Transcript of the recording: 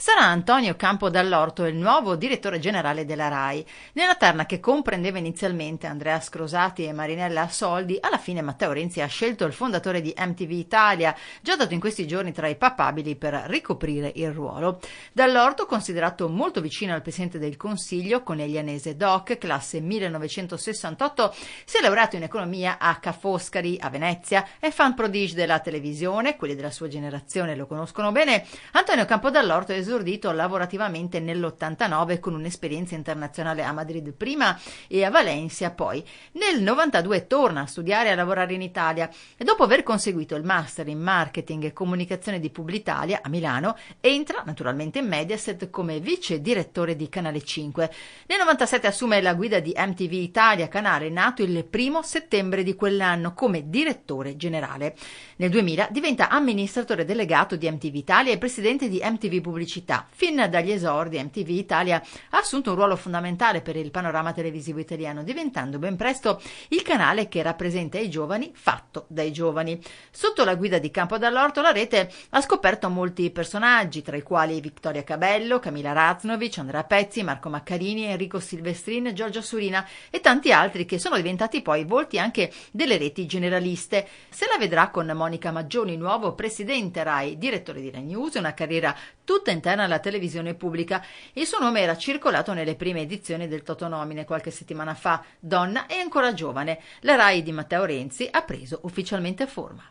Sarà Antonio Campo Dall'Orto il nuovo direttore generale della RAI. Nella terna, che comprendeva inizialmente Andrea Scrosati e Marinella Soldi, alla fine Matteo Renzi ha scelto il fondatore di MTV Italia, già dato in questi giorni tra i papabili per ricoprire il ruolo. Dall'Orto, considerato molto vicino al Presidente del Consiglio, coneglianese doc, classe 1968, si è laureato in economia a Ca' Foscari, a Venezia, è fan prodige della televisione, quelli della sua generazione lo conoscono bene. Antonio Campo Dall'Orto è esordito lavorativamente nell'89 con un'esperienza internazionale a Madrid prima e a Valencia poi. Nel 92 torna a studiare e a lavorare in Italia e dopo aver conseguito il master in marketing e comunicazione di Publitalia a Milano entra naturalmente in Mediaset come vice direttore di Canale 5. Nel 97 assume la guida di MTV Italia, canale nato il 1° settembre di quell'anno come direttore generale. Nel 2000 diventa amministratore delegato di MTV Italia e presidente di MTV Pubblicità. Fin dagli esordi MTV Italia ha assunto un ruolo fondamentale per il panorama televisivo italiano, diventando ben presto il canale che rappresenta i giovani fatto dai giovani. Sotto la guida di Campo Dall'Orto la rete ha scoperto molti personaggi, tra i quali Vittoria Cabello, Camilla Raznovic, Andrea Pezzi, Marco Maccarini, Enrico Silvestrin, Giorgia Surina e tanti altri che sono diventati poi volti anche delle reti generaliste. Se la vedrà con Monica Maggioni, nuovo presidente RAI, direttore di Rai News, una carriera tutta interna alla televisione pubblica. Il suo nome era circolato nelle prime edizioni del Totonomine qualche settimana fa. Donna e ancora giovane, la RAI di Matteo Renzi ha preso ufficialmente forma.